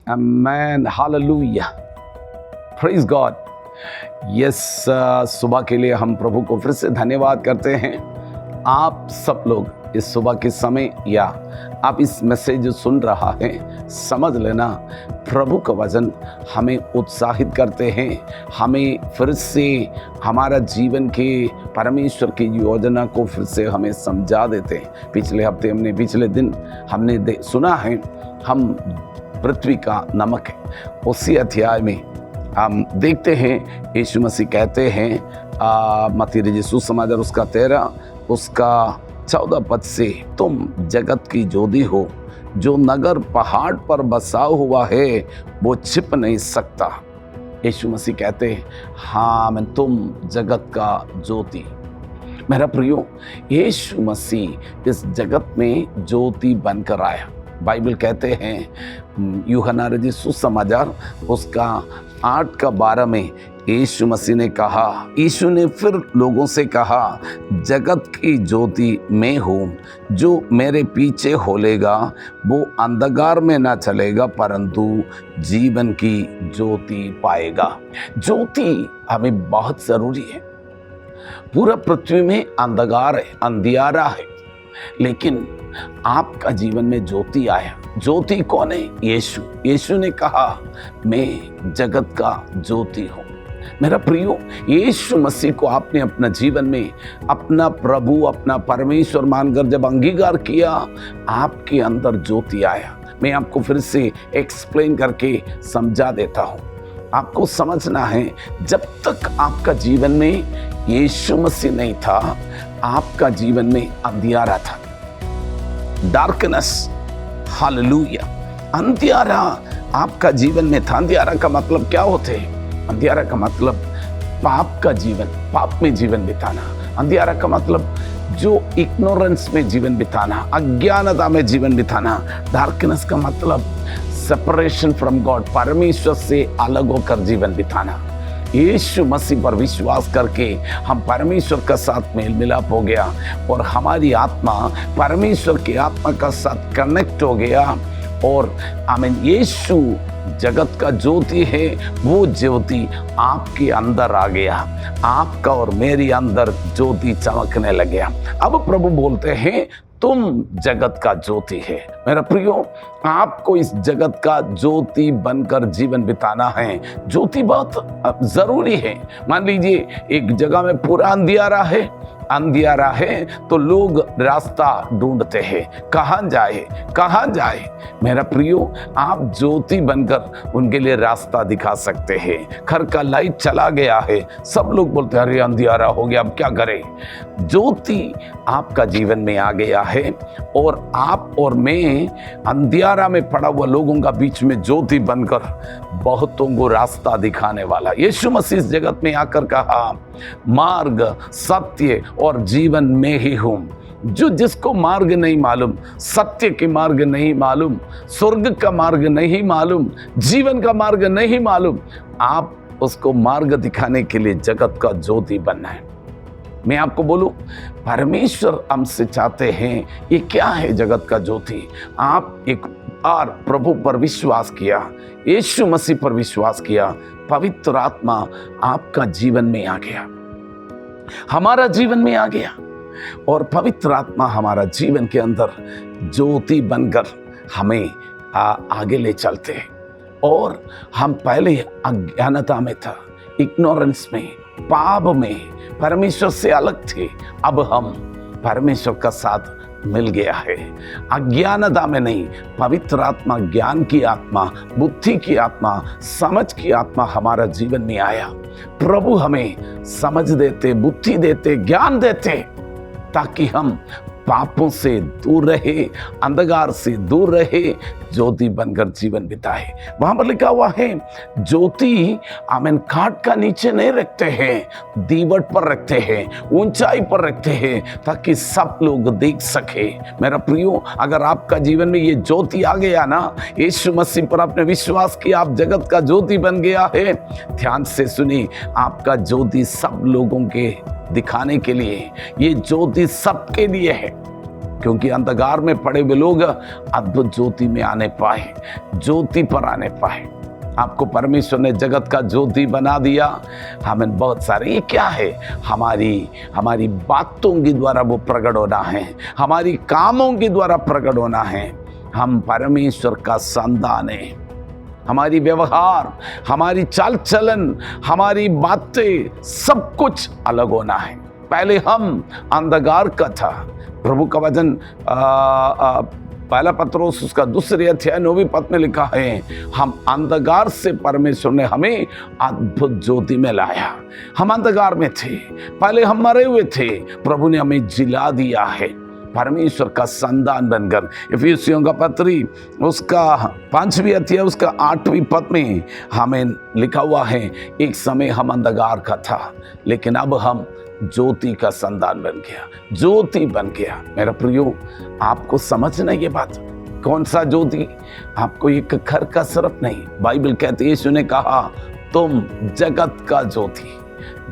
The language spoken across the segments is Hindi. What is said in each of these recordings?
Amen. Hallelujah. Praise God. Yes, सुबह के लिए हम प्रभु को फिर से धन्यवाद करते हैं। आप सब लोग इस सुबह के समय या आप इस मैसेज जो सुन रहा है, समझ लेना प्रभु का वचन हमें उत्साहित करते हैं, हमें फिर से हमारा जीवन के परमेश्वर की योजना को फिर से हमें समझा देते हैं। पिछले हफ्ते पिछले दिन हमने सुना है हम पृथ्वी का नमक है। उसी अध्याय में हम देखते हैं यीशु मसीह कहते हैं मत्ती रचित सुसमाचार उसका 13 उसका 14 पद से, तुम जगत की ज्योति हो, जो नगर पहाड़ पर बसा हुआ है वो छिप नहीं सकता। यीशु मसीह कहते हैं हाँ मैं तुम जगत का ज्योति। मेरा प्रियो, यीशु मसीह इस जगत में ज्योति बनकर आया। बाइबल कहते हैं यूहन्ना रचित सुसमाचार उसका 8:12 में यीशु मसीह ने कहा, यीशु ने फिर लोगों से कहा, जगत की ज्योति मैं हूँ, जो मेरे पीछे होलेगा वो अंधकार में ना चलेगा परंतु जीवन की ज्योति पाएगा। ज्योति हमें बहुत जरूरी है। पूरा पृथ्वी में अंधकार है, अंधियारा है, लेकिन आपका जीवन में ज्योति आया। ज्योति कौन है? यीशु। यीशु ने कहा मैं जगत का ज्योति हूँ। मेरा प्रियो, यीशु मसीह को आपने अपना जीवन में अपना प्रभु, अपना परमेश्वर मानकर जब अंगीकार किया, आपके अंदर ज्योति आया। मैं आपको फिर से एक्सप्लेन करके समझा देता हूँ। आपको समझना है, जब तक आपका जीवन में यीशु मसीह नहीं था, आपका जीवन में अंधियारा था, डार्कनेस। हालेलुया। अंधियारा आपका जीवन में था। अंधियारा का मतलब क्या होते हैं? अंधियारा का मतलब पाप का जीवन, पाप में जीवन बिताना। अंधियारा का मतलब जो इग्नोरेंस में जीवन बिताना, अज्ञानता में जीवन बिताना। डार्कनेस का मतलब सेपरेशन फ्रॉम गॉड, परमेश्वर से अलग होकर जीवन बिताना। यीशु मसीह पर विश्वास करके हम परमेश्वर का साथ मेल मिलाप हो गया और हमारी आत्मा परमेश्वर की आत्मा का साथ कनेक्ट हो गया। और आमीन, यीशु जगत का ज्योति है, वो ज्योति आपके अंदर आ गया। आपका और मेरी अंदर ज्योति चमकने लगे। अब प्रभु बोलते हैं तुम जगत का ज्योति है। मेरा प्रियो, आपको इस जगत का ज्योति बनकर जीवन बिताना है। ज्योति बहुत जरूरी है। मान लीजिए एक जगह में पूरा अंधियारा है तो लोग रास्ता ढूंढते हैं, कहाँ जाए। मेरा प्रियो, आप ज्योति बनकर उनके लिए रास्ता दिखा सकते हैं। घर का लाइट चला गया है, सब लोग बोलते हैं अरे अंधियारा हो गया, अब क्या करें। ज्योति आपका जीवन में आ गया है और आप और मैं अंधियारा में पड़ा हुआ लोगों का बीच में ज्योति बनकर बहुतों को रास्ता दिखाने वाला। यीशु मसीह इस जगत में आकर कहा, मार्ग, सत्य और जीवन में ही हूं। जो जिसको मार्ग नहीं मालूम, सत्य के मार्ग नहीं मालूम, स्वर्ग का मार्ग नहीं मालूम, जीवन का मार्ग नहीं मालूम, आप उसको मार्ग दिखाने के लिए जगत का ज्योति बनना है। मैं आपको बोलूं, परमेश्वर हमसे चाहते हैं, ये क्या है जगत का ज्योति? आप एक बार प्रभु पर विश्वास किया, यीशु मसीह पर विश्वास किया, पवित्र आत्मा आपका जीवन में आ गया, हमारा जीवन में आ गया और पवित्र आत्मा हमारा जीवन के अंदर ज्योति बनकर हमें आगे ले चलते हैं। और हम पहले अज्ञानता में था, इग्नोरेंस में, पाप में, परमेश्वर से अलग थे। अब हम परमेश्वर का साथ मिल गया है। अज्ञानता में नहीं, पवित्र आत्मा, ज्ञान की आत्मा, बुद्धि की आत्मा, समझ की आत्मा हमारा जीवन में आया। प्रभु हमें समझ देते, बुद्धि देते, ज्ञान देते, ताकि हम पापों से दूर रहे, अंधकार से दूर रहे, ज्योति बनकर जीवन बिताए। वहां पर लिखा हुआ है ज्योति आमीन खाट का नीचे नहीं रखते हैं, दीवट पर रखते हैं, ऊंचाई पर रखते हैं, ताकि सब लोग देख सके। मेरा प्रियो, अगर आपका जीवन में ये ज्योति आ गया ना, यीशु मसीह पर आपने विश्वास किया, आप जगत का ज्योति बन गया है। ध्यान से सुनिए, आपका ज्योति सब लोगों के दिखाने के लिए, ये ज्योति सबके लिए है, क्योंकि अंधकार में पड़े हुए लोग अद्भुत ज्योति में आने पाए, ज्योति पर आने पाए। आपको परमेश्वर ने जगत का ज्योति बना दिया। हमें बहुत सारे, ये क्या है? हमारी बातों के द्वारा वो प्रकट होना है, हमारी कामों के द्वारा प्रकट होना है। हम परमेश्वर का संतान है। हमारी व्यवहार, हमारी चाल चलन, हमारी बातें, सब कुछ अलग होना है। पहले हम अंधकार का था। प्रभु का वचन पहला पत्रोस उसका 2 अध्याय 9वीं पद में लिखा है, हम अंधकार से परमेश्वर ने हमें अद्भुत ज्योति में लाया। हम अंधकार में थे, पहले हम मरे हुए थे, प्रभु ने हमें जिला दिया है परमेश्वर का संतान बनकर। इफिसियों का पत्री उसका 5वीं अध्याय उसका 8वीं पद में हमें लिखा हुआ है, एक समय हम अंधकार का था लेकिन अब हम ज्योति का संतान बन गया, ज्योति बन गया। मेरा प्रियो, आपको समझना ये बात। कौन सा ज्योति? आपको एक घर का सिर्फ नहीं, बाइबल कहती है, यीशु ने कहा तुम जगत का ज्योति,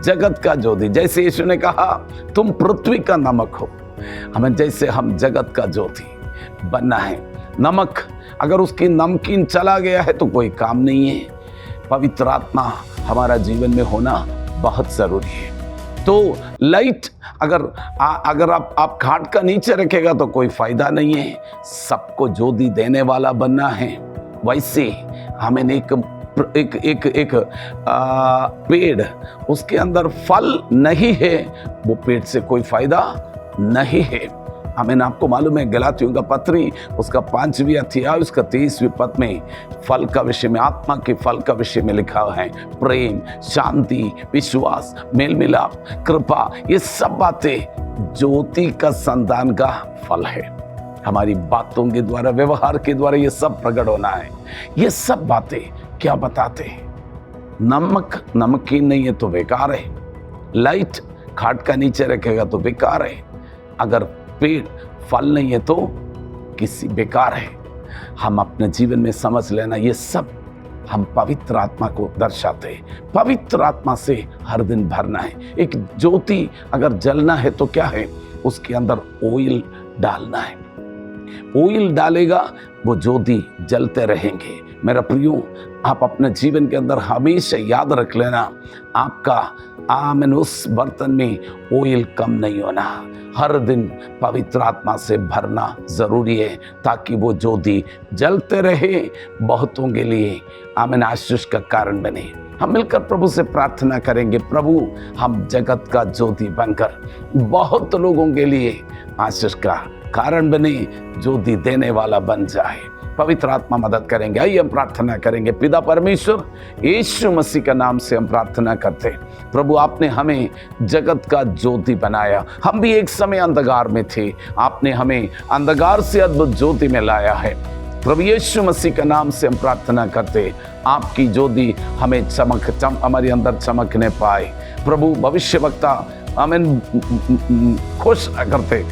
जगत का ज्योति। जैसे यीशु ने कहा तुम पृथ्वी का नमक हो, हमें जैसे हम जगत का ज्योति बनना है। नमक अगर उसकी नमकीन चला गया है तो कोई काम नहीं है। पवित्र आत्मा हमारा जीवन में होना बहुत जरूरी है। तो लाइट अगर आप खाट का नीचे रखेगा तो कोई फायदा नहीं है। सबको ज्योति देने वाला बनना है। वैसे हमें एक पेड़, उसके अंदर फल नहीं है, वो पेड़ से कोई फायदा नहीं है। हमें आपको मालूम है, गलातियों का पत्री उसका 5वीं अध्याय उसका 23वीं पद में फल का विषय में, आत्मा के फल का विषय में लिखा है, प्रेम, शांति, विश्वास, मेल मिलाप, कृपा, ये सब बातें ज्योति का संतान का फल है। हमारी बातों के द्वारा, व्यवहार के द्वारा ये सब प्रकट होना है। ये सब बातें क्या बताते हैं? नमक नमकीन नहीं है तो बेकार है। लाइट खाट का नीचे रखेगा तो बेकार है। अगर पेड़ फल नहीं है तो किसी बेकार है। हम अपने जीवन में समझ लेना, ये सब हम पवित्र आत्मा को दर्शाते हैं। पवित्र आत्मा से हर दिन भरना है। एक ज्योति अगर जलना है तो क्या है? उसके अंदर ऑयल डालना है। ऑयल डालेगा वो ज्योति जलते रहेंगे। मेरा प्रियो, आप अपने जीवन के अंदर हमेशा याद रख लेना, आपका उस बर्तन में ऑयल कम नहीं होना। हर दिन पवित्र आत्मा से भरना जरूरी है ताकि वो ज्योति जलते रहे, बहुतों के लिए आशीष का कारण बने। हम मिलकर प्रभु से प्रार्थना करेंगे, प्रभु हम जगत का ज्योति बनकर बहुत लोगों के लिए आशीष का कारण बने, ज्योति देने वाला बन जाए। पवित्र आत्मा मदद करेंगे। आइए हम प्रार्थना करेंगे। पिता परमेश्वर, यीशु मसीह का नाम से हम प्रार्थना करते हैं। प्रभु आपने हमें जगत का ज्योति बनाया। हम भी एक समय अंधकार में थे, आपने हमें अंधकार से अद्भुत ज्योति में लाया है। प्रभु यीशु मसीह का नाम से हम प्रार्थना करते, आपकी ज्योति हमें हमारे अंदर चमकने पाए। प्रभु भविष्यवक्ता हमें खुश करते,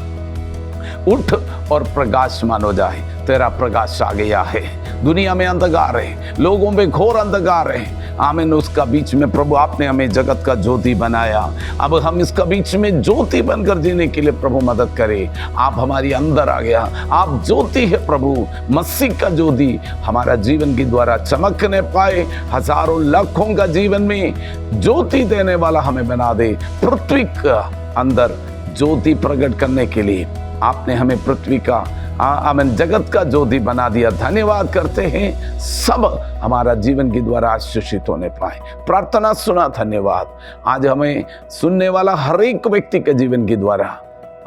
उठ और प्रकाशमान हो जाए। तेरा प्रकाश आ गया है। दुनिया में अंधकार है, लोगों में घोर अंधकार है। आमीन। उसका बीच में प्रभु आपने हमें जगत का ज्योति बनाया। अब हम इसका बीच में ज्योति बनकर जीने के लिए प्रभु मदद करे। आप हमारी अंदर आ गया, आप ज्योति है प्रभु। मसीह का ज्योति हमारा जीवन के द्वारा चमकने पाए। हजारों लाखों का जीवन में ज्योति देने वाला हमें बना दे। पृथ्वी का अंदर ज्योति प्रकट करने के लिए आपने हमें पृथ्वी का जगत का ज्योति बना दिया। धन्यवाद करते हैं। सब हमारा जीवन के द्वारा आशीषित होने पाए। प्रार्थना सुना, धन्यवाद। आज हमें सुनने वाला हर एक व्यक्ति के जीवन के द्वारा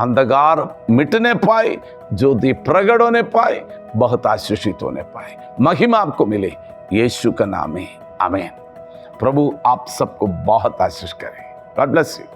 अंधकार मिटने पाए, ज्योति प्रकट होने पाए, बहुत आशीषित होने पाए। महिमा आपको मिले, यीशु का नाम है, आमीन। प्रभु आप सबको बहुत आशीष करे। God bless you.